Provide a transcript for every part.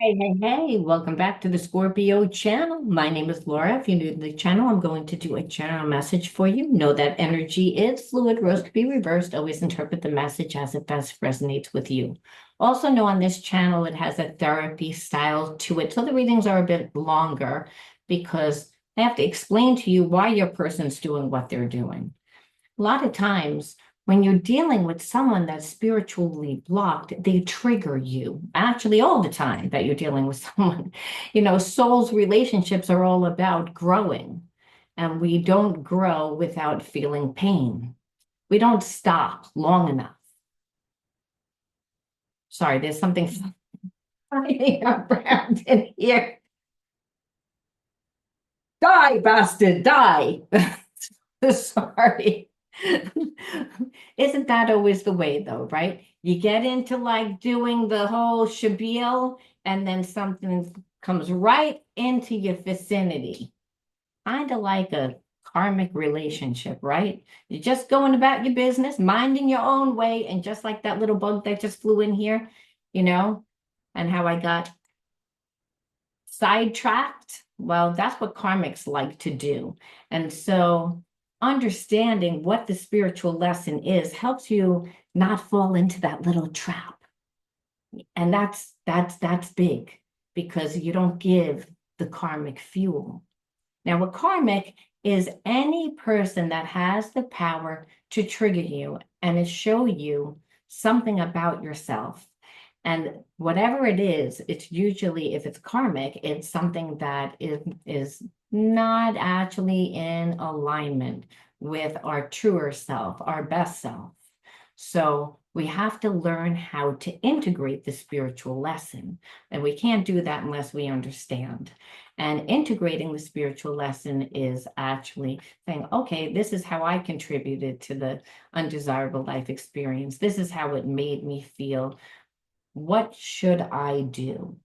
Hey, welcome back to the Scorpio channel. My name is Laura. If you're new to the channel, I'm going to do a general message for you. Know that energy is fluid, roles could be reversed. Always interpret the message as it best resonates with you. Also know on this channel, it has a therapy style to it. So the readings are a bit longer because I have to explain to you why your person's doing what they're doing. A lot of times, when you're dealing with someone that's spiritually blocked, they trigger you. Actually, all the time that you're dealing with someone, souls relationships are all about growing, and we don't grow without feeling pain. We don't stop long enough. Sorry, there's something flying around in here. Die, bastard, die. Sorry. Isn't that always the way though, right? You get into like doing the whole shabil and then something comes right into your vicinity. Kind of like a karmic relationship, right? You're just going about your business, minding your own way, and just like that little bug that just flew in here, you know, and how I got sidetracked. Well, that's what karmics like to do. And so understanding what the spiritual lesson is helps you not fall into that little trap. And that's big because you don't give the karmic fuel. Now, a karmic is any person that has the power to trigger you and to show you something about yourself. And whatever it is, it's usually, if it's karmic, it's something that is not actually in alignment with our truer self, our best self. So we have to learn how to integrate the spiritual lesson. And we can't do that unless we understand. And integrating the spiritual lesson is actually saying, okay, this is how I contributed to the undesirable life experience. This is how it made me feel. What should I do?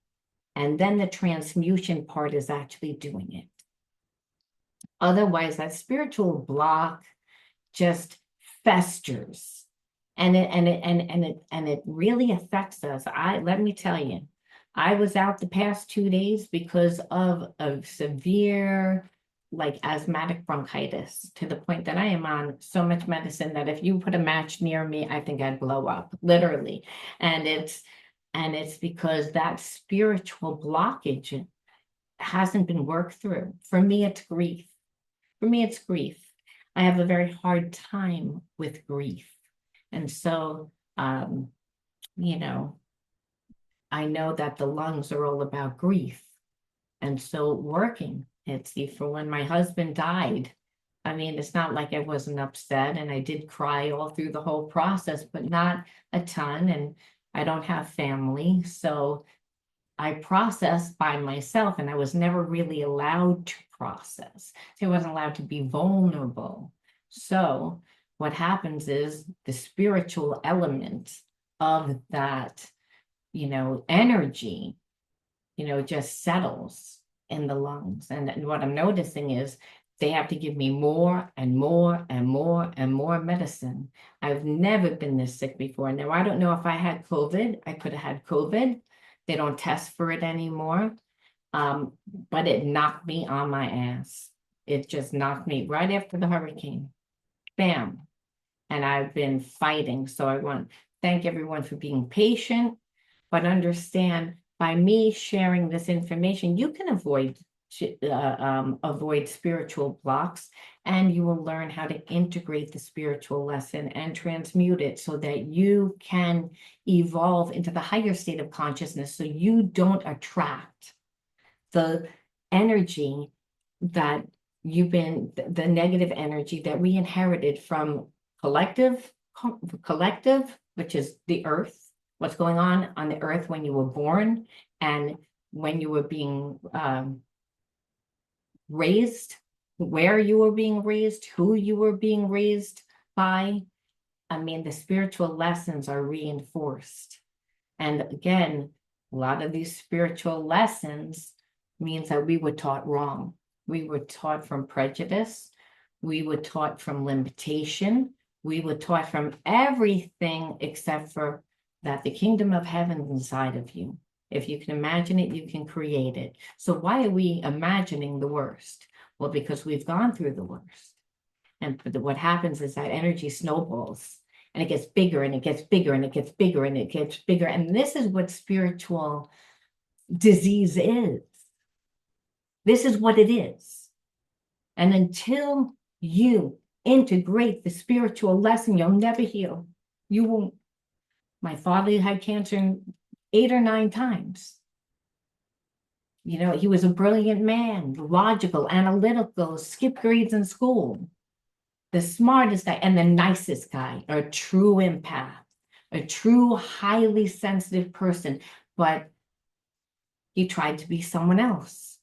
And then the transmutation part is actually doing it. Otherwise, that spiritual block just festers and it really affects us. Let me tell you, I was out the past 2 days because of a severe like asthmatic bronchitis to the point that I am on so much medicine that if you put a match near me, I think I'd blow up, literally. And it's because that spiritual blockage hasn't been worked through. For me, it's grief. For me, it's grief. I have a very hard time with grief. And so, you know, I know that the lungs are all about grief. And so working, it's for when my husband died. I mean, it's not like I wasn't upset and I did cry all through the whole process, but not a ton. And I don't have family. So I processed by myself and I was never really allowed to process. So I wasn't allowed to be vulnerable. So what happens is the spiritual element of that, energy, just settles in the lungs. And what I'm noticing is they have to give me more and more and more and more medicine. I've never been this sick before. Now, I don't know if I had COVID. I could have had COVID. They don't test for it anymore. But it knocked me on my ass. It just knocked me right after the hurricane. Bam. And I've been fighting. So I want to thank everyone for being patient, but understand by me sharing this information, you can avoid spiritual blocks, and you will learn how to integrate the spiritual lesson and transmute it so that you can evolve into the higher state of consciousness so you don't attract the energy that the negative energy that we inherited from collective, which is the earth, what's going on the earth when you were born and when you were being raised, where you were being raised, who you were being raised by. I mean, the spiritual lessons are reinforced. And again, a lot of these spiritual lessons means that we were taught wrong. We were taught from prejudice. We were taught from limitation. We were taught from everything except for that the kingdom of heaven is inside of you. If you can imagine it, you can create it. So why are we imagining the worst? Well, because we've gone through the worst. And what happens is that energy snowballs and it gets bigger and it gets bigger and it gets bigger and it gets bigger. And this is what spiritual disease is. This is what it is. And until you integrate the spiritual lesson, you'll never heal. You won't. My father had cancer 8 or 9 times. You know, he was a brilliant man, logical, analytical, skipped grades in school, the smartest guy and the nicest guy, a true empath, a true highly sensitive person. But he tried to be someone else.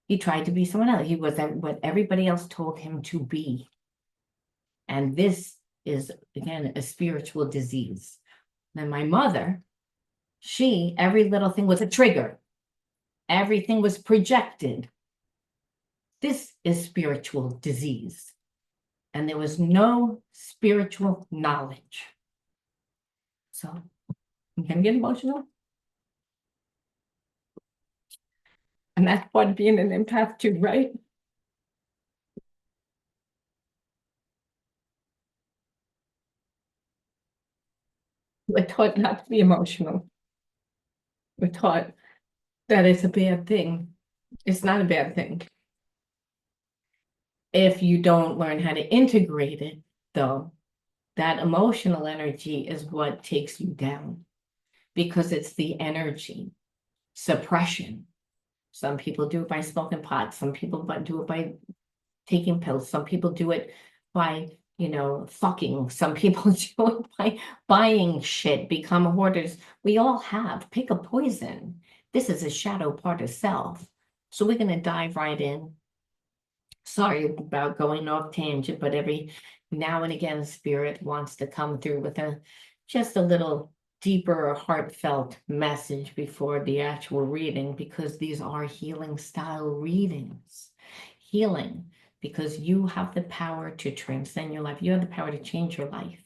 He tried to be someone else. He was what everybody else told him to be. And this is, again, a spiritual disease. Then my mother, every little thing was a trigger. Everything was projected. This is spiritual disease. And there was no spiritual knowledge. So I'm going to get emotional. And that's part of being an empath too, right? We're taught not to be emotional. We're taught that it's a bad thing. It's not a bad thing. If you don't learn how to integrate it, though, that emotional energy is what takes you down because it's the energy suppression. Some people do it by smoking pot. Some people do it by taking pills. Some people do it by, fucking. Some people do it by buying shit, become hoarders. We all have. Pick a poison. This is a shadow part of self. So we're going to dive right in. Sorry about going off tangent, but every now and again, spirit wants to come through with just a little deeper, heartfelt message before the actual reading, because these are healing style readings. Healing, because you have the power to transcend your life. You have the power to change your life.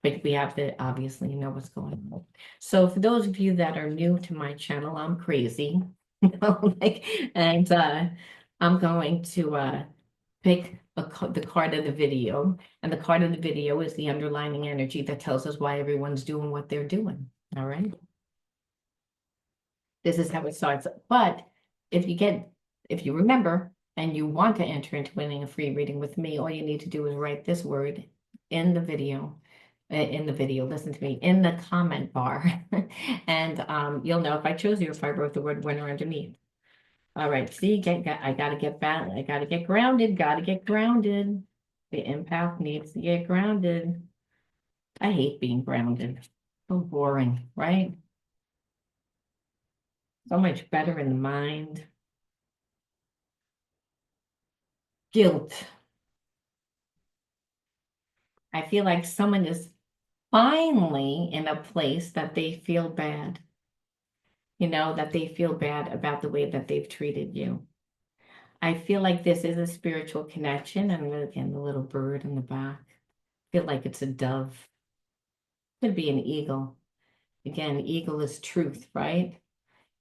But we have to obviously know what's going on. So for those of you that are new to my channel, I'm crazy. And I'm going to pick the card of the video. And the card of the video is the underlying energy that tells us why everyone's doing what they're doing. All right. This is how it starts. But if you remember and you want to enter into winning a free reading with me, all you need to do is write this word in the video. Listen to me, in the comment bar. And you'll know if I chose you, if I wrote the word winner underneath. All right, see, I gotta get back. I gotta get grounded. The empath needs to get grounded. I hate being grounded. So boring, right? So much better in the mind. Guilt. I feel like someone is finally in a place that they feel bad. That they feel bad about the way that they've treated you. I feel like this is a spiritual connection. And again, the little bird in the back. I feel like it's a dove. Could be an eagle. Again, eagle is truth, right?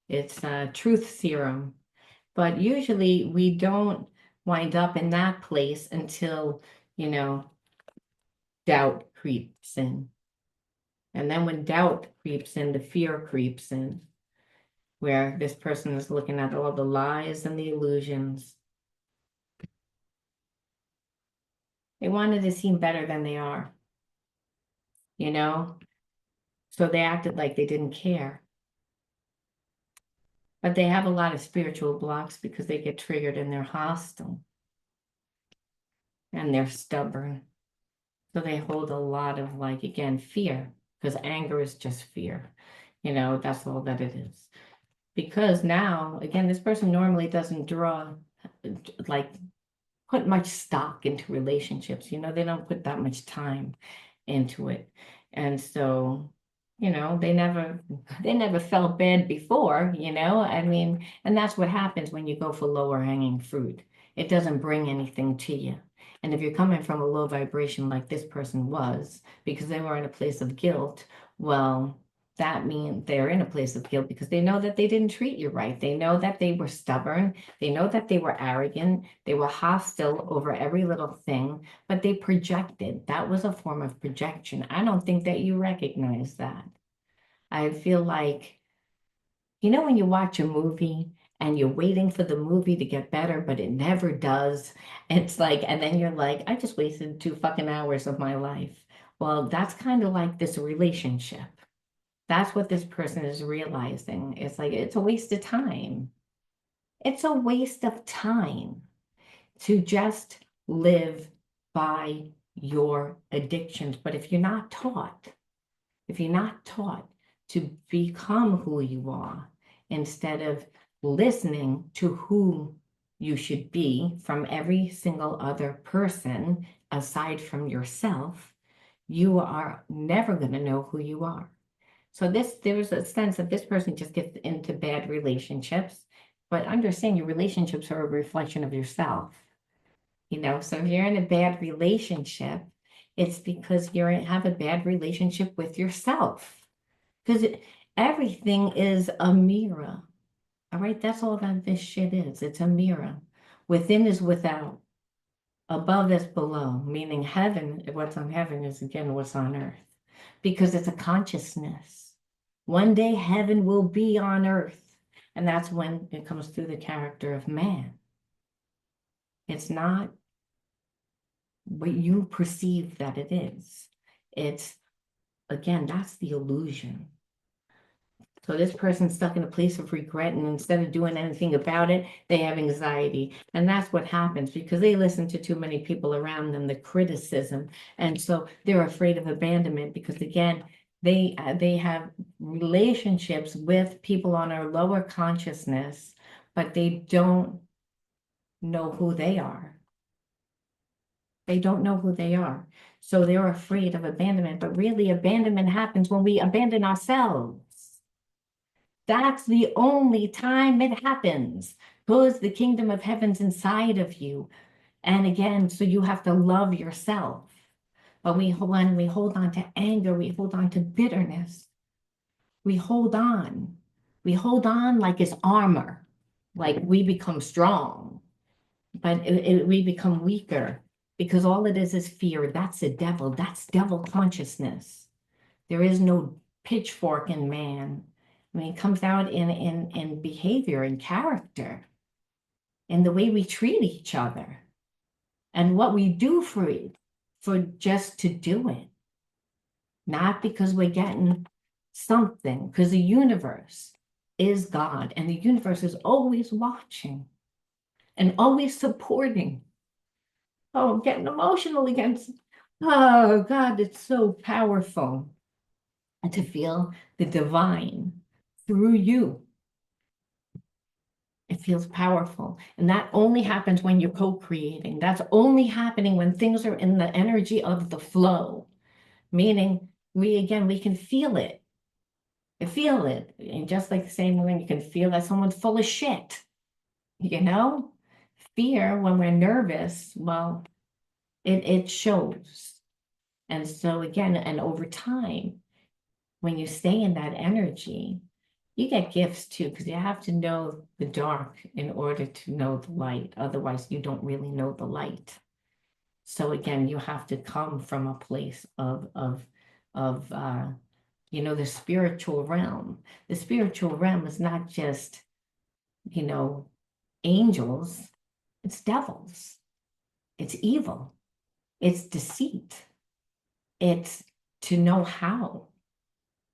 It's a truth serum. But usually we don't wind up in that place until, doubt creeps in. And then when doubt creeps in, the fear creeps in, where this person is looking at all the lies and the illusions. They wanted to seem better than they are, So they acted like they didn't care. But they have a lot of spiritual blocks because they get triggered and they're hostile. And they're stubborn. So they hold a lot of, again, fear, because anger is just fear. That's all that it is. Because now, again, this person normally doesn't put much stock into relationships. They don't put that much time into it. And so, they never felt bad before, and that's what happens when you go for lower hanging fruit. It doesn't bring anything to you. And if you're coming from a low vibration like this person was, because they were in a place of guilt, well, that means they're in a place of guilt because they know that they didn't treat you right. They know that they were stubborn. They know that they were arrogant. They were hostile over every little thing, but they projected. That was a form of projection. I don't think that you recognize that. I feel like, when you watch a movie and you're waiting for the movie to get better, but it never does. It's like, and then you're like, I just wasted 2 fucking hours of my life. Well, that's kind of like this relationship. That's what this person is realizing. It's like, it's a waste of time. It's a waste of time to just live by your addictions. But if you're not taught to become who you are, instead of listening to who you should be from every single other person aside from yourself, you are never going to know who you are. So there's a sense that this person just gets into bad relationships, but understand your relationships are a reflection of yourself. So if you're in a bad relationship, it's because you have a bad relationship with yourself. Because everything is a mirror. All right, that's all that this shit is. It's a mirror. Within is without. Above is below, meaning heaven, what's on heaven is again what's on earth. Because it's a consciousness. One day heaven will be on earth. And that's when it comes through the character of man. It's not what you perceive that it is. It's, again, that's the illusion. So this person's stuck in a place of regret, and instead of doing anything about it, they have anxiety. And that's what happens because they listen to too many people around them, the criticism. And so they're afraid of abandonment because, again, they have relationships with people on our lower consciousness, but they don't know who they are. They don't know who they are. So they're afraid of abandonment. But really, abandonment happens when we abandon ourselves. That's the only time it happens, because the kingdom of heaven's inside of you. And again, so you have to love yourself. But when we hold on to anger, we hold on to bitterness. We hold on. We hold on like it's armor, like we become strong, but we become weaker because all it is fear. That's the devil. That's devil consciousness. There is no pitchfork in man. I mean, it comes out in behavior and character, in the way we treat each other, and what we do for just to do it. Not because we're getting something, because the universe is God, and the universe is always watching and always supporting. Oh, I'm getting emotional again. Oh, God, it's so powerful. And to feel the divine through you. It feels powerful. And that only happens when you're co-creating. That's only happening when things are in the energy of the flow. Meaning, we can feel it. You feel it. And just like the same way you can feel that someone's full of shit. Fear, when we're nervous, well, it shows. And so again, and over time, when you stay in that energy, you get gifts too, because you have to know the dark in order to know the light. Otherwise, you don't really know the light. So again, you have to come from a place of the spiritual realm. The spiritual realm is not just, angels. It's devils. It's evil. It's deceit. It's to know how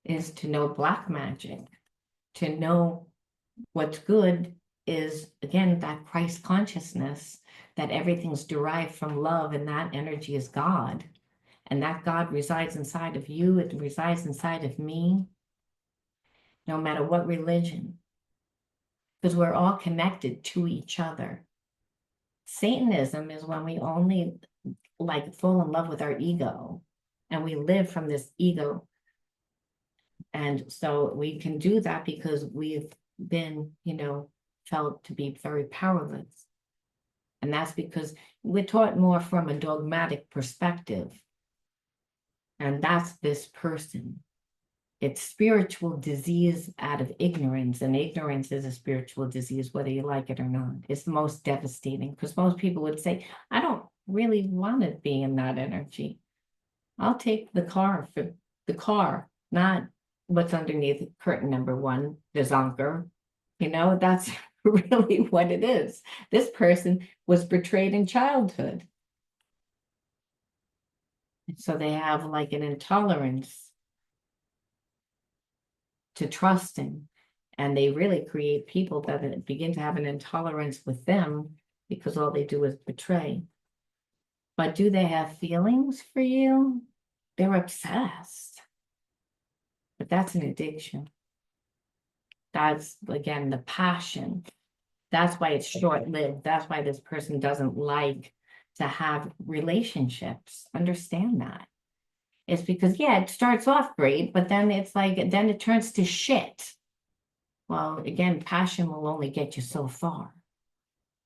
is to know black magic. To know what's good is, again, that Christ consciousness, that everything's derived from love, and that energy is God. And that God resides inside of you. It resides inside of me, no matter what religion, because we're all connected to each other. Satanism is when we only fall in love with our ego, and we live from this ego. And so we can do that because we've been, felt to be very powerless. And that's because we're taught more from a dogmatic perspective. And that's this person. It's spiritual disease out of ignorance, and ignorance is a spiritual disease, whether you like it or not. It's the most devastating because most people would say, I don't really want to be in that energy. I'll take the car for the car, not what's underneath curtain number one, the zonker. That's really what it is. This person was betrayed in childhood. So they have like an intolerance to trusting. And they really create people that begin to have an intolerance with them because all they do is betray. But do they have feelings for you? They're obsessed. But that's an addiction. That's, again, the passion. That's why it's short-lived. That's why this person doesn't like to have relationships. Understand that. It's because, yeah, it starts off great, but then it's like, then it turns to shit. Well, again, passion will only get you so far.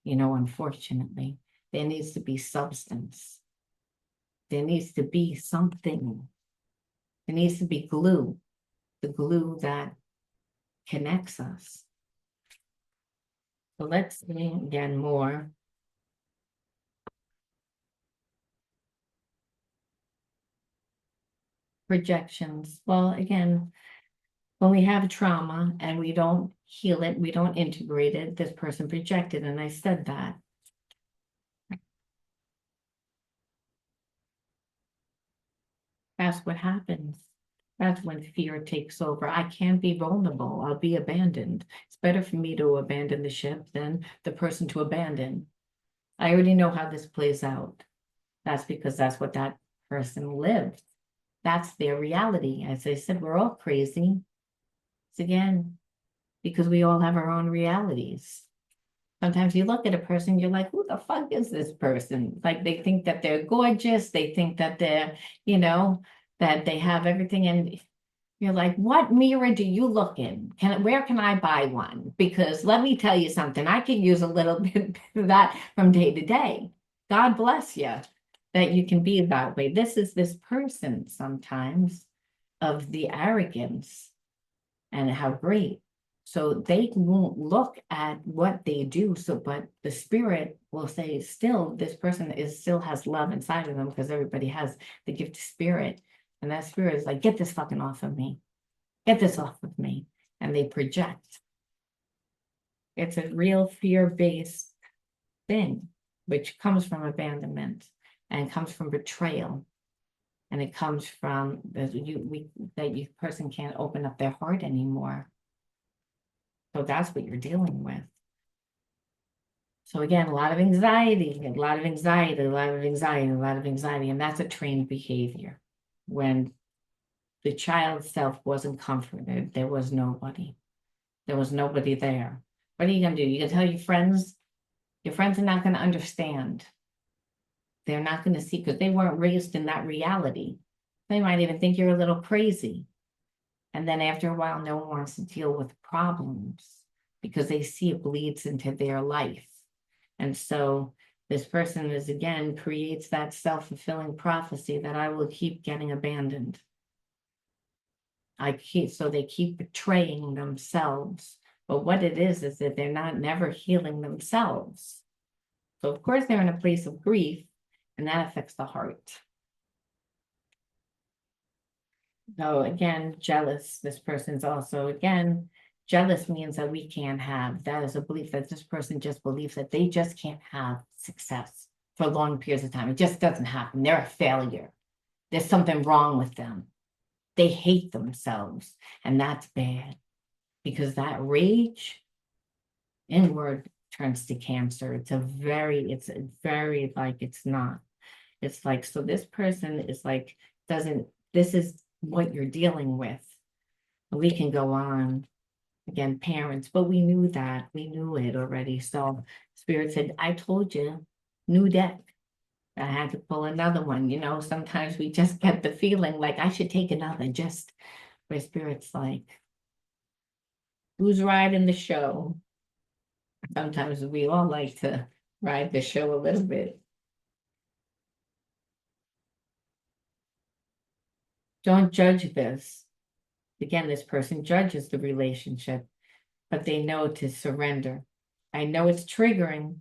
Unfortunately, there needs to be substance. There needs to be something. There needs to be glue, the glue that connects us. So let's see again more. Projections. Well, again, when we have trauma and we don't heal it, we don't integrate it, this person projected, and I said that. That's what happens. That's when fear takes over. I can't be vulnerable. I'll be abandoned. It's better for me to abandon the ship than the person to abandon. I already know how this plays out. That's because that's what that person lived. That's their reality. As I said, we're all crazy. It's again, because we all have our own realities. Sometimes you look at a person, you're like, who the fuck is this person? Like they think that they're gorgeous. They think that they're, that they have everything. And you're like, what mirror do you look in? Where can I buy one? Because let me tell you something, I could use a little bit of that from day to day. God bless you that you can be that way. This is this person sometimes of the arrogance and how great. So they won't look at what they do. But the spirit will say, still, this person still has love inside of them because everybody has the gift of spirit. And that spirit is like, get this fucking off of me. Get this off of me. And they project. It's a real fear-based thing, which comes from abandonment and comes from betrayal. And it comes from that person can't open up their heart anymore. So that's what you're dealing with. So again, a lot of anxiety, a lot of anxiety, a lot of anxiety, a lot of anxiety. And that's a trained behavior. When the child self wasn't comforted, there was nobody. There was nobody there. What are you going to do? You can tell your friends are not going to understand. They're not going to see because they weren't raised in that reality. They might even think you're a little crazy. And then after a while, no one wants to deal with problems because they see it bleeds into their life. And so this person is, again, creates that self-fulfilling prophecy that I will keep getting abandoned. So they keep betraying themselves. But what it is that they're never healing themselves. So of course they're in a place of grief, and that affects the heart. So again, jealous, this person's also, again, jealous means that we can't have. That is a belief that this person just believes that they just can't have success for long periods of time. It just doesn't happen. They're a failure. There's something wrong with them. They hate themselves, and that's bad because that rage inward turns to cancer. It's very like, it's not. It's like, so this person is like, this is what you're dealing with. We can go on, again, parents, but we knew it already. So Spirit said, I told you, new deck. I had to pull another one. Sometimes we just get the feeling like I should take another, just where Spirit's like, who's riding the show? Sometimes we all like to ride the show a little bit. Don't judge this. Again, this person judges the relationship, but they know to surrender. I know it's triggering,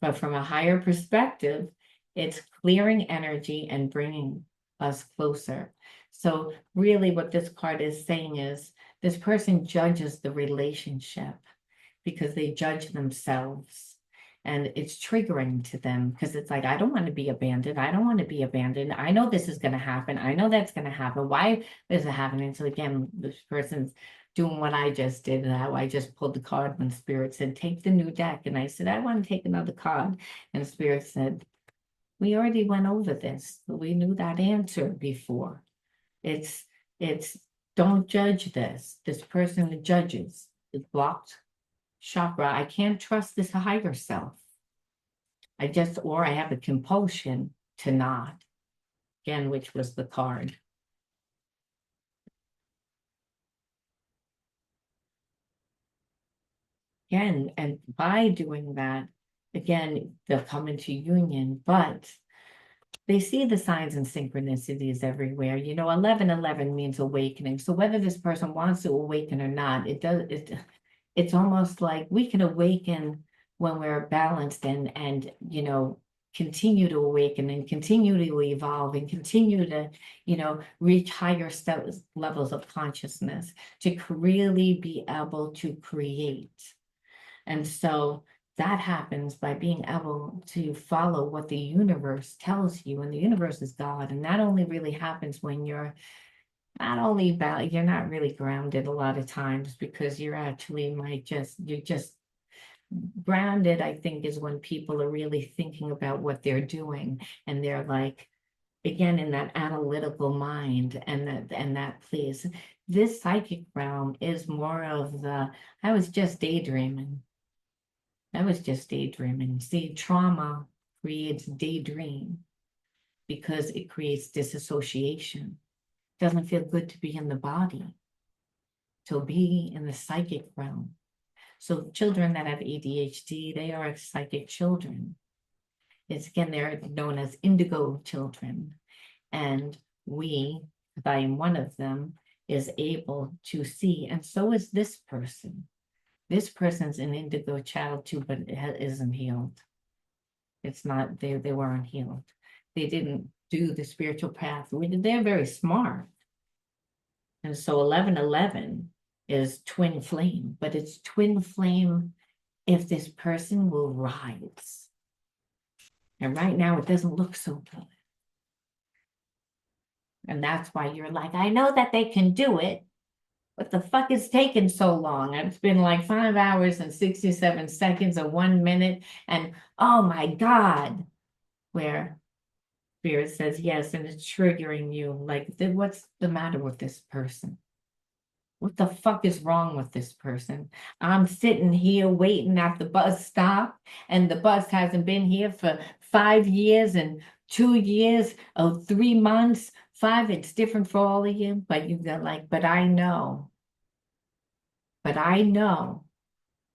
but from a higher perspective, it's clearing energy and bringing us closer. So really what this card is saying is this person judges the relationship because they judge themselves. And it's triggering to them because it's like, I don't want to be abandoned. I don't want to be abandoned. I know this is going to happen. I know that's going to happen. Why is it happening? So again, this person's doing what I just did. How I just pulled the card when Spirit said, take the new deck. And I said, I want to take another card. And Spirit said, we already went over this. We knew that answer before. It's don't judge this. This person judges. It's blocked chakra. I can't trust this higher self. Or I have a compulsion to not. Again, which was the card. Again, and by doing that, again, they'll come into union, but they see the signs and synchronicities everywhere. 1111 means awakening. So whether this person wants to awaken or not, it's almost like we can awaken when we're balanced and continue to awaken and continue to evolve and continue to reach higher levels of consciousness to really be able to create. And so that happens by being able to follow what the universe tells you, and the universe is God. And that only really happens when you're you're not really grounded a lot of times, because you're just grounded. I think is when people are really thinking about what they're doing, and they're like, again, in that analytical mind and that place. This psychic realm is more of I was just daydreaming. See, trauma creates daydream because it creates disassociation. It doesn't feel good to be in the body. So be in the psychic realm. So children that have ADHD, they are psychic children. They're known as indigo children. And I am one of them, is able to see, and so is this person. This person's an indigo child too, but it isn't healed. It's not, they weren't healed. They didn't do the spiritual path. They're very smart. And so 1111 is twin flame, but it's twin flame if this person will rise. And right now it doesn't look so good. And that's why you're like, I know that they can do it. What the fuck is taking so long? It's been like 5 hours and 67 seconds or 1 minute. And oh my God, where Spirit says yes, and it's triggering you. Like, what's the matter with this person? What the fuck is wrong with this person? I'm sitting here waiting at the bus stop, and the bus hasn't been here for 5 years and 2 years, 3 months. 5, it's different for all of you, but you got like, but I know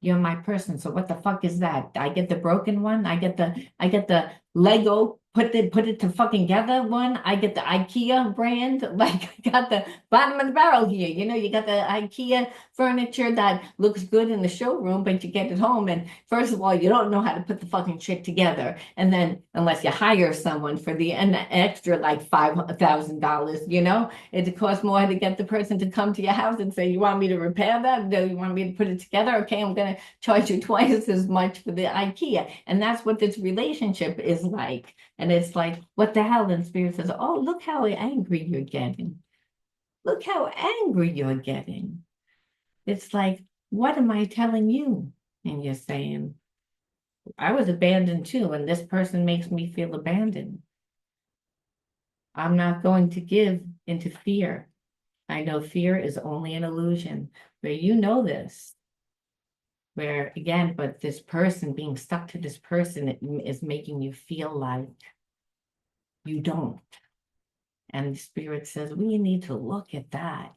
you're my person. So what the fuck is that? I get the broken one. I get the Lego put it to fucking together one. I get the IKEA brand. Like, I got the bottom of the barrel here. You got the IKEA furniture that looks good in the showroom, but you get it home, and first of all, you don't know how to put the fucking shit together. And then unless you hire someone for an extra like $5,000, it costs more to get the person to come to your house and say, you want me to repair that? Do you want me to put it together? Okay, I'm gonna charge you twice as much for the IKEA. And that's what this relationship is like. And it's like, what the hell? And Spirit says, oh, look how angry you're getting. Look how angry you're getting. It's like, what am I telling you? And you're saying, I was abandoned too, and this person makes me feel abandoned. I'm not going to give into fear. I know fear is only an illusion, but you know this. Where again, but this person, being stuck to this person, is making you feel like you don't. And the Spirit says, we need to look at that,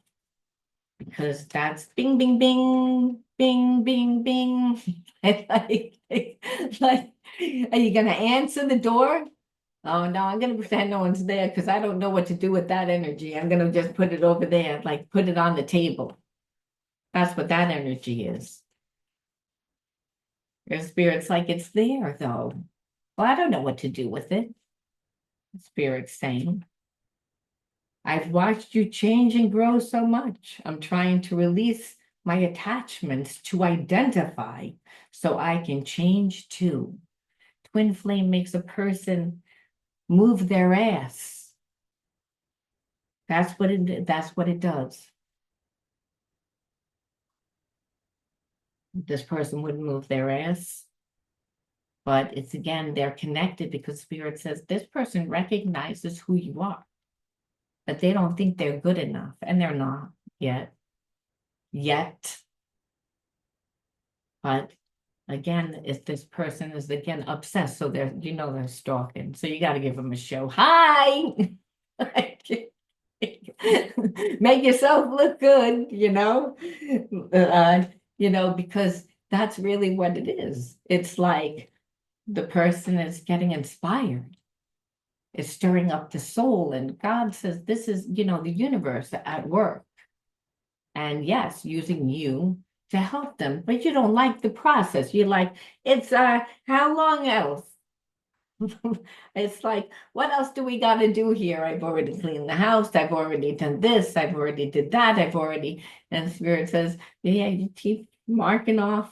because that's bing, bing, bing, bing, bing, bing. like, are you going to answer the door? Oh no, I'm gonna pretend no one's there because I don't know what to do with that energy. I'm gonna just put it over there, like put it on the table. That's what that energy is. Your spirit's like, it's there though. Well, I don't know what to do with it. The spirit's saying, I've watched you change and grow so much. I'm trying to release my attachments to identify so I can change too. Twin flame makes a person move their ass. That's what it does. This person wouldn't move their ass, but it's again, they're connected because spirit says this person recognizes who you are, but they don't think they're good enough, and they're not yet. But again, if this person is again obsessed, so they're stalking. So you got to give them a show. Hi, make yourself look good, because that's really what it is. It's like the person is getting inspired, is stirring up the soul, and God says this is, the universe at work. And yes, using you to help them, but you don't like the process. You're like, it's how long else? It's like, what else do we got to do here? I've already cleaned the house. I've already done this. I've already did that. And Spirit says, yeah, you keep marking off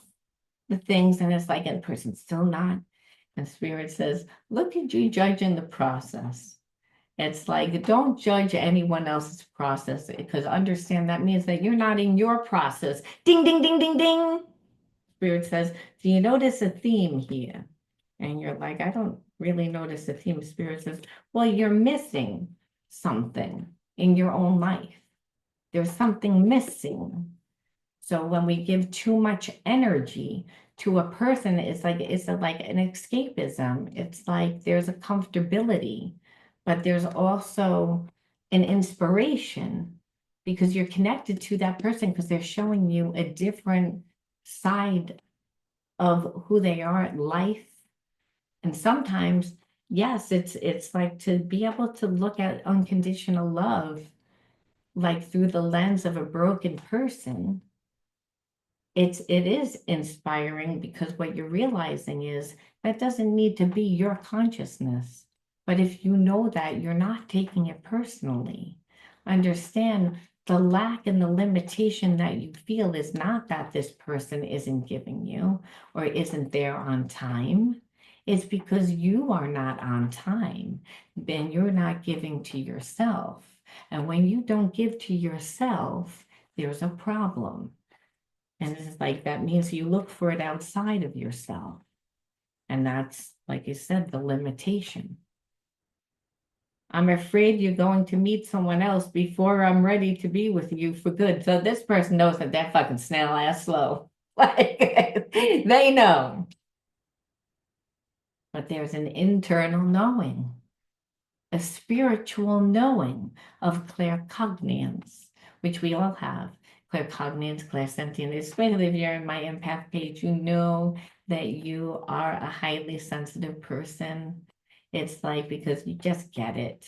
the things, and it's like, and the person's still not. And Spirit says, look at you judging the process. It's like, don't judge anyone else's process because understand that means that you're not in your process. Ding, ding, ding, ding, ding. Spirit says, do you notice a theme here? And you're like, I don't really notice a theme. Spirit says, well, you're missing something in your own life. There's something missing. So when we give too much energy to a person, it's like an escapism. It's like there's a comfortability, but there's also an inspiration because you're connected to that person because they're showing you a different side of who they are in life. And sometimes, yes, it's like to be able to look at unconditional love like through the lens of a broken person. It is inspiring because what you're realizing is that doesn't need to be your consciousness. But if you know that, you're not taking it personally. Understand the lack and the limitation that you feel is not that this person isn't giving you or isn't there on time. It's because you are not on time. Then you're not giving to yourself. And when you don't give to yourself, there's a problem. And it's like that means you look for it outside of yourself. And that's, like you said, the limitation. I'm afraid you're going to meet someone else before I'm ready to be with you for good. So this person knows that they're fucking snail ass slow. Like they know. But there's an internal knowing, a spiritual knowing of claircognizance, which we all have. Claircognizance, clairsentience, especially if you're in my empath page, you know that you are a highly sensitive person. It's like because you just get it.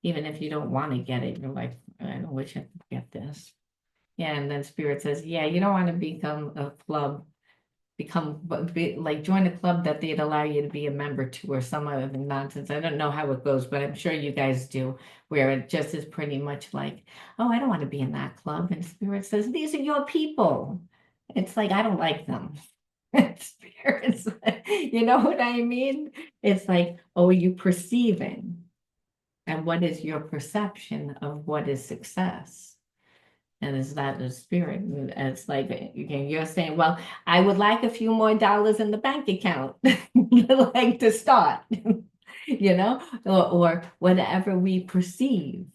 Even if you don't want to get it, you're like, I don't wish I could get this. Yeah, and then Spirit says, yeah, you don't want to become a club like join a club that they'd allow you to be a member to or some other nonsense. I don't know how it goes, but I'm sure you guys do, where it just is pretty much like, oh, I don't want to be in that club. And Spirit says, these are your people. It's like, I don't like them. Spirits, you know what I mean? It's like, oh, are you perceiving? And what is your perception of what is success? And is that the spirit? And it's like you're saying, well, I would like a few more dollars in the bank account, like to start, or whatever we perceive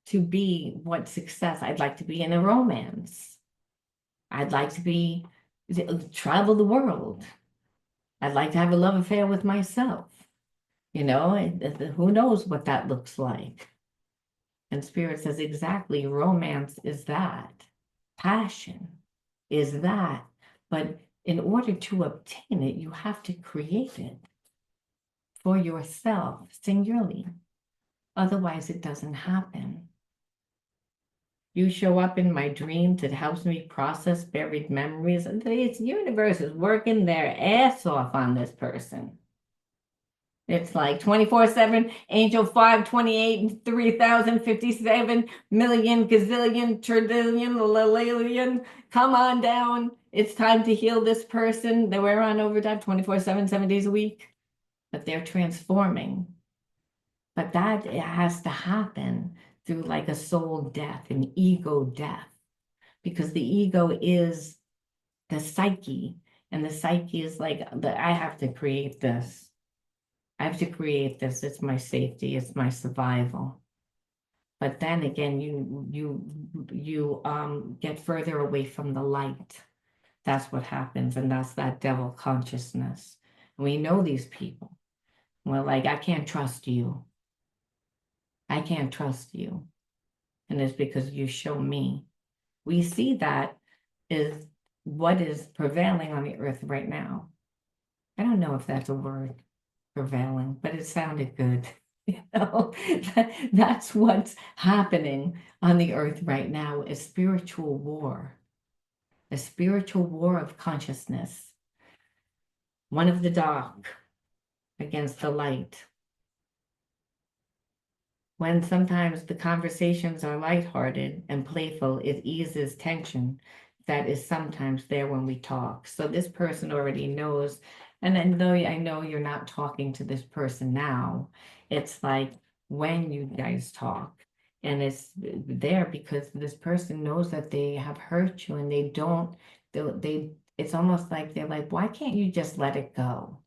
to be what success. I'd like to be in a romance. I'd like to be travel the world. I'd like to have a love affair with myself. Who knows what that looks like? And Spirit says, exactly, romance is that. Passion is that. But in order to obtain it, you have to create it for yourself singularly. Otherwise, it doesn't happen. You show up in my dreams. It helps me process buried memories. And the universe is working their ass off on this person. It's like 24/7, Angel 528, 3,057 million, gazillion, trillion, lillion. Come on down. It's time to heal this person. They were on overdrive 24/7, 7 days a week. But they're transforming. But that it has to happen through like a soul death, an ego death, because the ego is the psyche, and the psyche is like I have to create this. I have to create this. It's my safety. It's my survival. But then again, you get further away from the light. That's what happens, and that's that devil consciousness. And we know these people. We're like, I can't trust you. I can't trust you. And it's because you show me. We see that is what is prevailing on the earth right now. I don't know if that's a word, prevailing, but it sounded good. That's what's happening on the earth right now, is spiritual war, a spiritual war of consciousness. One of the dark against the light. When sometimes the conversations are lighthearted and playful, it eases tension that is sometimes there when we talk. So this person already knows. And though I know you're not talking to this person now, it's like when you guys talk, and it's there because this person knows that they have hurt you, and it's almost like they're like, why can't you just let it go?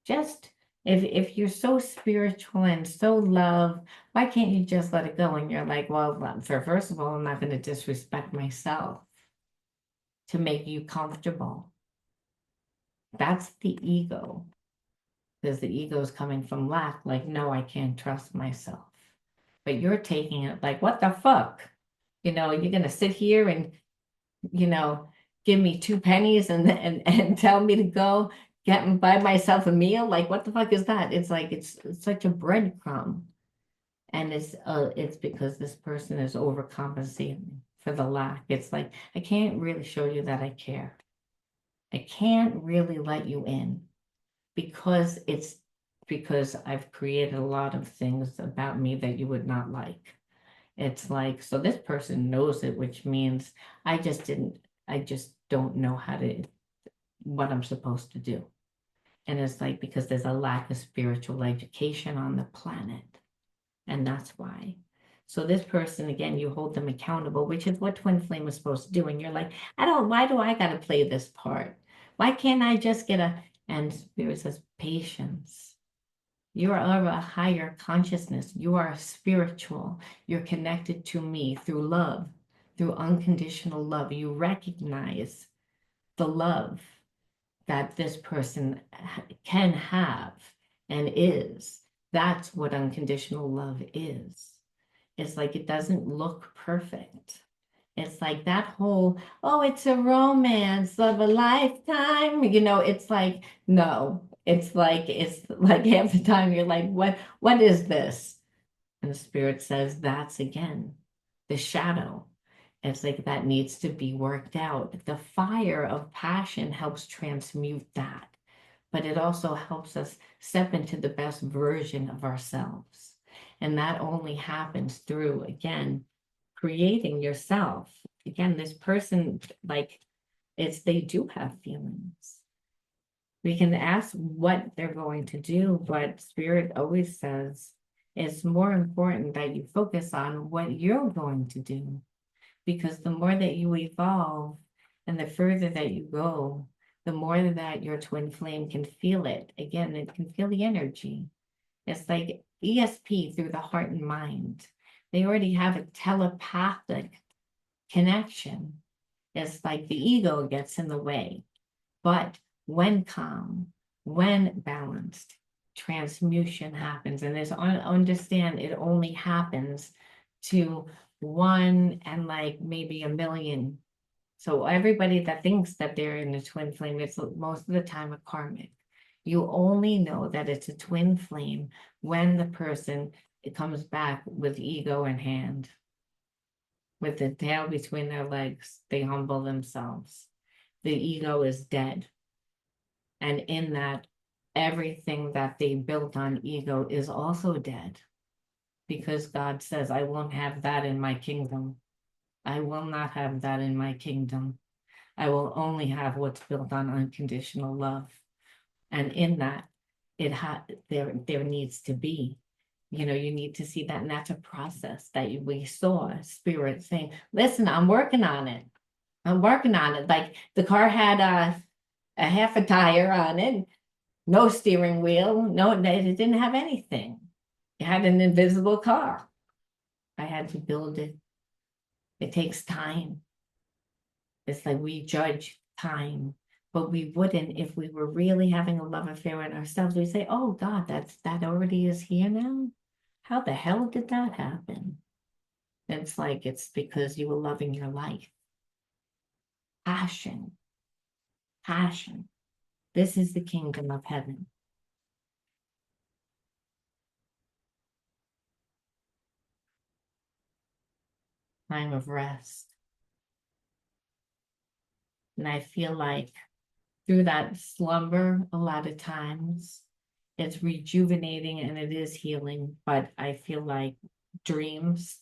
Just if you're so spiritual and so love, why can't you just let it go? And you're like, well, first of all, I'm not going to disrespect myself to make you comfortable. That's the ego, because the ego is coming from lack. Like, no, I can't trust myself. But you're taking it like, what the fuck? You're going to sit here and, give me 2 pennies and tell me to go buy myself a meal. Like, what the fuck is that? It's like, it's such a breadcrumb. And it's because this person is overcompensating for the lack. It's like, I can't really show you that I care. I can't really let you in because I've created a lot of things about me that you would not like. It's like, so this person knows it, which means I just don't know what I'm supposed to do. And it's like, because there's a lack of spiritual education on the planet. And that's why. So this person, again, you hold them accountable, which is what twin flame is supposed to do. And you're like, why do I got to play this part? Why can't I just and Spirit says, patience. You are of a higher consciousness. You are spiritual. You're connected to me through love, through unconditional love. You recognize the love that this person can have and is. That's what unconditional love is. It's like, it doesn't look perfect. It's like that whole, oh, it's a romance of a lifetime. It's like, no, it's like half the time you're like, what is this? And the Spirit says, that's again, the shadow. It's like that needs to be worked out. The fire of passion helps transmute that, but it also helps us step into the best version of ourselves. And that only happens through, again, creating yourself. Again, this person, like, they do have feelings. We can ask what they're going to do, but Spirit always says it's more important that you focus on what you're going to do. Because the more that you evolve and the further that you go, the more that your twin flame can feel it. Again, it can feel the energy. It's like ESP through the heart and mind. They already have a telepathic connection. It's like the ego gets in the way. But when calm, when balanced, transmutation happens. And understand it only happens to 1 and like maybe 1 million. So everybody that thinks that they're in a twin flame, it's most of the time a karmic. You only know that it's a twin flame when the person it comes back with ego in hand, with the tail between their legs. They humble themselves. The ego is dead. And in that, everything that they built on ego is also dead because God says, I won't have that in my kingdom. I will not have that in my kingdom. I will only have what's built on unconditional love. And in that, there needs to be, you need to see that. And that's a process that we saw spirit saying, listen, I'm working on it. I'm working on it. Like the car had a half a tire on it, no steering wheel, no, it didn't have anything. It had an invisible car. I had to build it. It takes time. It's like we judge time, but we wouldn't if we were really having a love affair in ourselves. We say, oh God, that already is here now. How the hell did that happen? It's like it's because you were loving your life. Passion, passion. This is the kingdom of heaven. Time of rest. And I feel like through that slumber, a lot of times it's rejuvenating and it is healing, but I feel like dreams,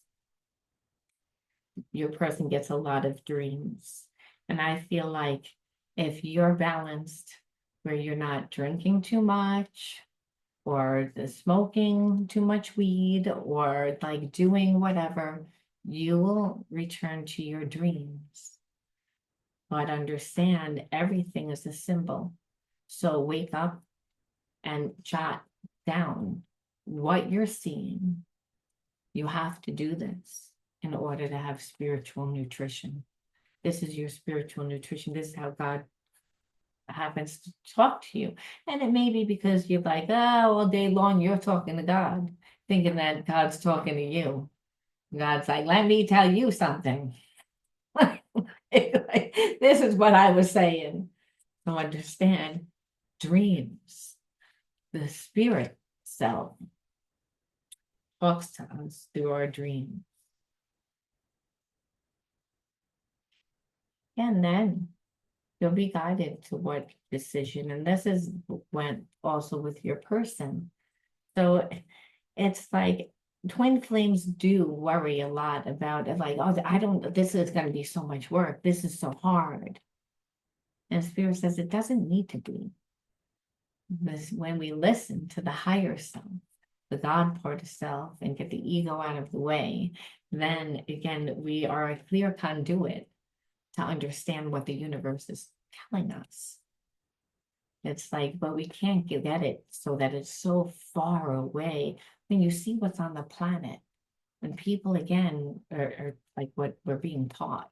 your person gets a lot of dreams. And I feel like if you're balanced, where you're not drinking too much or smoking too much weed or like doing whatever, you will return to your dreams. But understand everything is a symbol. So wake up and jot down what you're seeing. You have to do this in order to have spiritual nutrition. This is your spiritual nutrition. This is how God happens to talk to you. And it may be because you're like, oh, all day long you're talking to God, thinking that God's talking to you. God's like, let me tell you something. This is what I was saying. So understand dreams, the spirit self talks to us through our dreams. And then you'll be guided to what decision. And this is went also with your person. So it's like twin flames do worry a lot about it, like, oh, this is going to be so much work. This is so hard. And spirit says it doesn't need to be. This, when we listen to the higher self, the God part of self, and get the ego out of the way, then again, we are a clear conduit to understand what the universe is telling us. It's like, but we can't get it so that it's so far away. When you see what's on the planet, and people again are like what we're being taught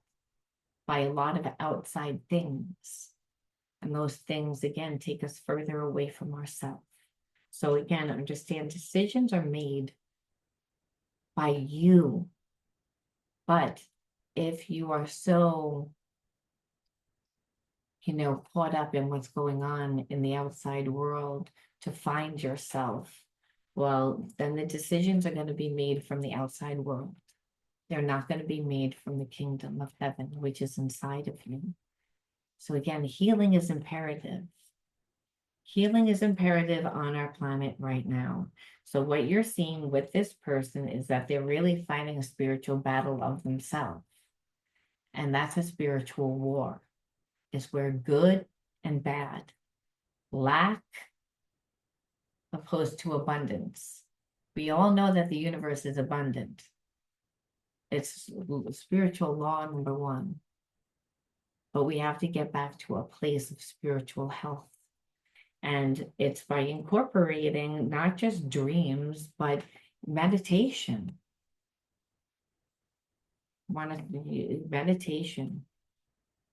by a lot of outside things. And those things again take us further away from ourselves. So again, understand decisions are made by you. But if you are so, caught up in what's going on in the outside world to find yourself, well, then the decisions are going to be made from the outside world. They're not going to be made from the kingdom of heaven, which is inside of you. So again, healing is imperative. Healing is imperative on our planet right now. So what you're seeing with this person is that they're really fighting a spiritual battle of themselves. And that's a spiritual war. It's where good and bad, lack opposed to abundance. We all know that the universe is abundant. It's spiritual law number one. But we have to get back to a place of spiritual health. And it's by incorporating not just dreams, but meditation. Meditation.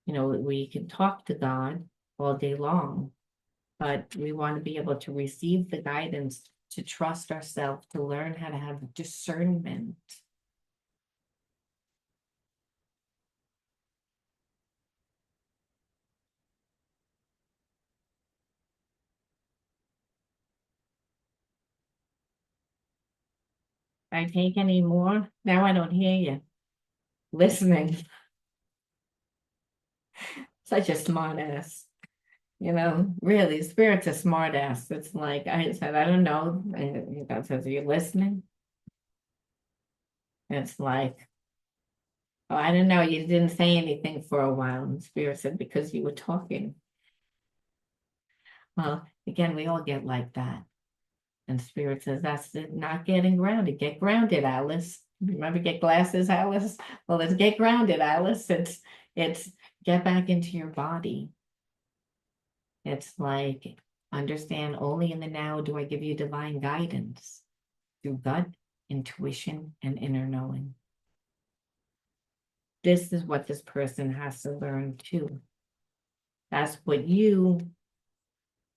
We can talk to God all day long, but we want to be able to receive the guidance, to trust ourselves, to learn how to have discernment. I take any more? Now I don't hear you. Listening. Such a smart ass. Really, spirit's a smart ass. It's like I said, I don't know. And God says, are you listening? It's like, oh, I don't know. You didn't say anything for a while. And spirit said, because you were talking. Well, again, we all get like that. And spirit says, that's it, not getting grounded. Get grounded, Alice. Remember, get glasses, Alice? Well, let's get grounded, Alice. It's get back into your body. It's like, understand only in the now do I give you divine guidance through gut, intuition, and inner knowing. This is what this person has to learn too. That's what you,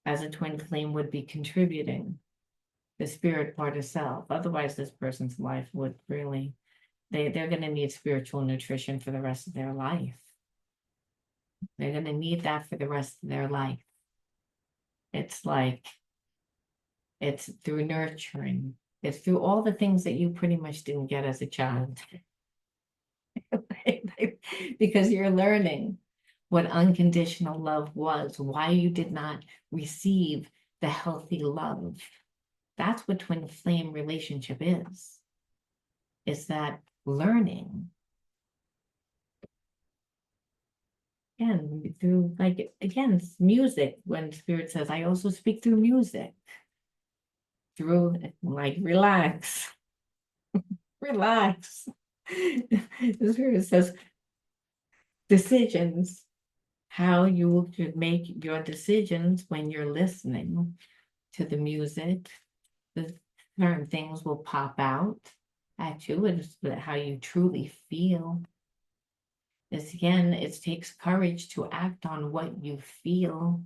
as a twin flame, would be contributing, the spirit part of self. Otherwise, this person's life would really, they're going to need spiritual nutrition for the rest of their life. They're going to need that for the rest of their life. It's like, it's through nurturing. It's through all the things that you pretty much didn't get as a child. Because you're learning what unconditional love was, why you did not receive the healthy love. That's what twin flame relationship is. It's that learning. And through, like, again, music, when spirit says, I also speak through music. Through, like, relax. Relax. The spirit says, decisions, how you should make your decisions when you're listening to the music. The certain things will pop out at you. It's how you truly feel. It's again, it takes courage to act on what you feel,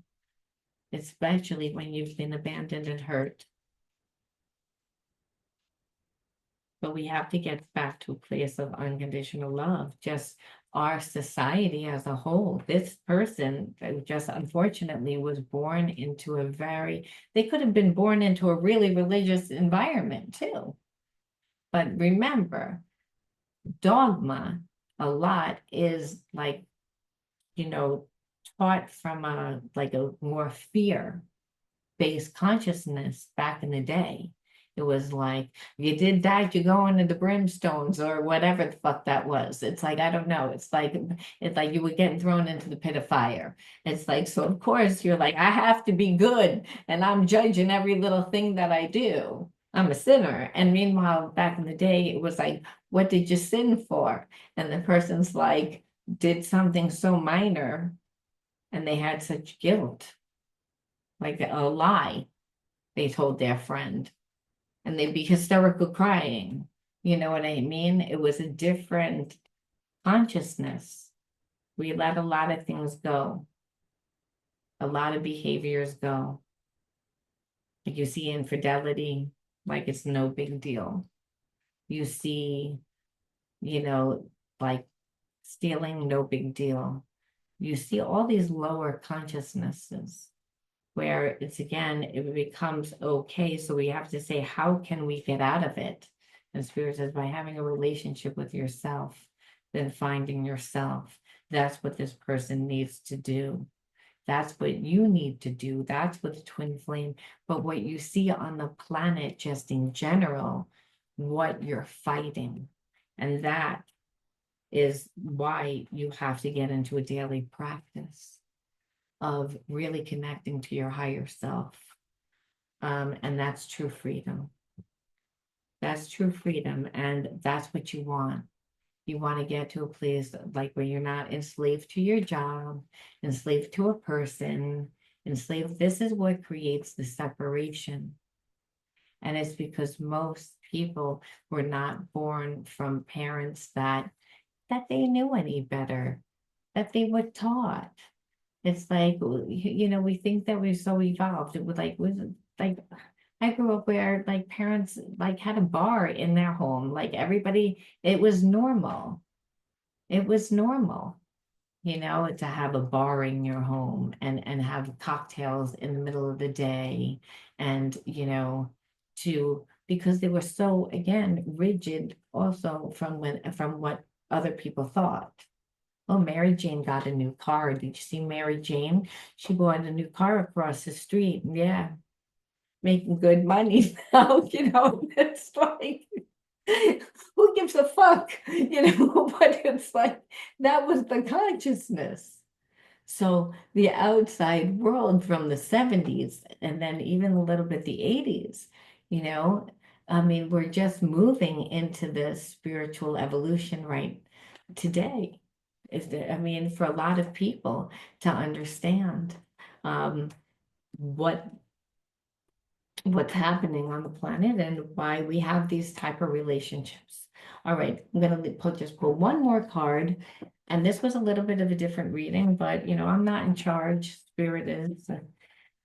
especially when you've been abandoned and hurt. But we have to get back to a place of unconditional love. Just our society as a whole. This person just unfortunately was born into they could have been born into a really religious environment too. But remember, dogma a lot is like, taught from a more fear-based consciousness back in the day. It was like, you did that, you're going to the brimstones or whatever the fuck that was. It's like, I don't know. It's like you were getting thrown into the pit of fire. It's like, so of course you're like, I have to be good and I'm judging every little thing that I do. I'm a sinner. And meanwhile, back in the day, it was like, what did you sin for? And the person's like, did something so minor and they had such guilt, like a lie they told their friend. And they'd be hysterical crying. You know what I mean? It was a different consciousness. We let a lot of things go. A lot of behaviors go. Like you see infidelity, like it's no big deal. You see, like stealing, no big deal. You see all these lower consciousnesses where it becomes okay. So we have to say, how can we get out of it? And Spirit says, by having a relationship with yourself, then finding yourself. That's what this person needs to do. That's what you need to do. That's what the twin flame, but what you see on the planet, just in general, what you're fighting. And that is why you have to get into a daily practice of really connecting to your higher self. And that's true freedom. That's true freedom. And that's what you want. You want to get to a place like where you're not enslaved to your job, enslaved to a person, enslaved. This is what creates the separation. And it's because most people were not born from parents that they knew any better, that they were taught. It's like, we think that we're so evolved. It was like I grew up where like parents like had a bar in their home. Like everybody, it was normal. It was normal, to have a bar in your home and have cocktails in the middle of the day and, to because they were so, again, rigid also from what other people thought. Oh, Mary Jane got a new car. Did you see Mary Jane? She bought a new car across the street. Yeah, making good money now, it's like, who gives a fuck? But it's like that was the consciousness. So the outside world from the 70s and then even a little bit the 80s, you know, I mean, we're just moving into this spiritual evolution right today. I mean, for a lot of people to understand um, what what's happening on the planet and why we have these type of relationships. All right, I'm going to just pull one more card. And this was a little bit of a different reading, but I'm not in charge. Spirit is.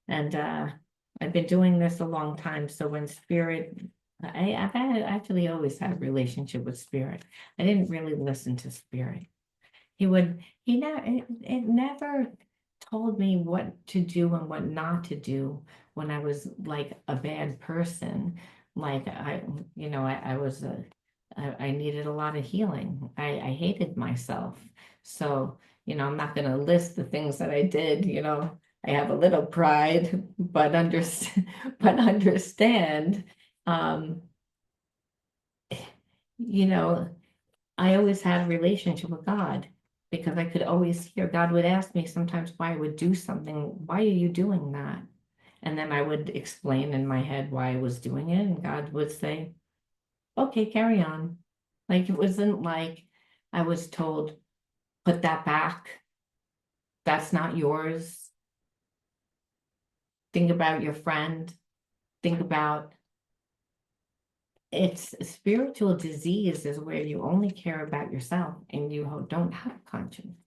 And I've been doing this a long time. So when spirit, I've actually always had a relationship with spirit. I didn't really listen to spirit. It never told me what to do and what not to do when I was like a bad person. Like I was I needed a lot of healing. I hated myself. So, I'm not going to list the things that I did, I have a little pride, but understand, um, you know, I always had a relationship with God because I could always hear God would ask me sometimes why I would do something. Why are you doing that? And then I would explain in my head why I was doing it. And God would say, okay, carry on. Like it wasn't like I was told, put that back. That's not yours. Think about your friend. Think about it's spiritual disease is where you only care about yourself and you don't have a conscience.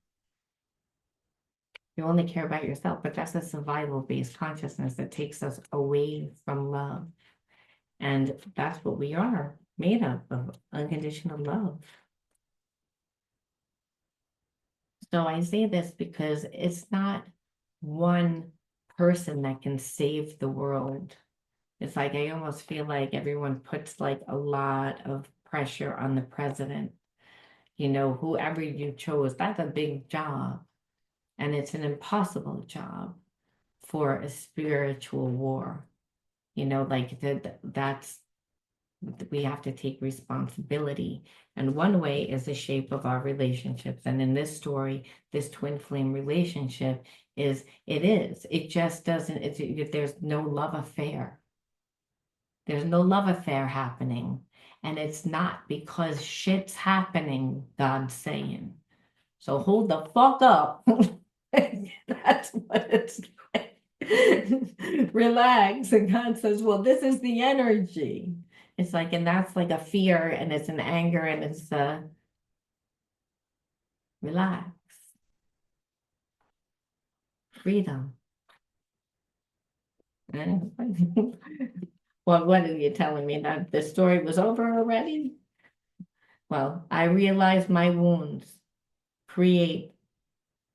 You only care about yourself, but that's a survival-based consciousness that takes us away from love. And that's what we are made of unconditional love. So I say this because it's not one person that can save the world. It's like I almost feel like everyone puts like a lot of pressure on the president. Whoever you chose, that's a big job. And it's an impossible job for a spiritual war. Like that's we have to take responsibility. And one way is the shape of our relationships. And in this story, this twin flame relationship it just doesn't, there's no love affair. There's no love affair happening. And it's not because shit's happening, God's saying. So hold the fuck up. That's what it's like. Relax. And God says, well, this is the energy. It's like, and that's like a fear and it's an anger and it's relax. Freedom. Well, what are you telling me that the story was over already? Well, I realize my wounds create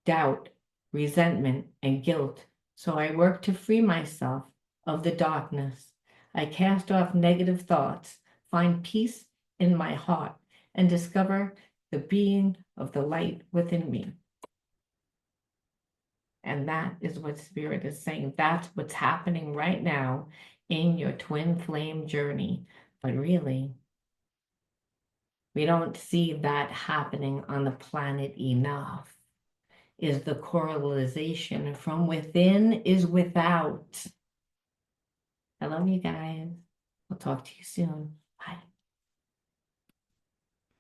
doubt, resentment, and guilt. So I work to free myself of the darkness. I cast off negative thoughts, find peace in my heart, and discover the being of the light within me. And that is what Spirit is saying. That's what's happening right now in your twin flame journey. But really, we don't see that happening on the planet enough. Is the correlation from within is without. I love you guys. I'll talk to you soon.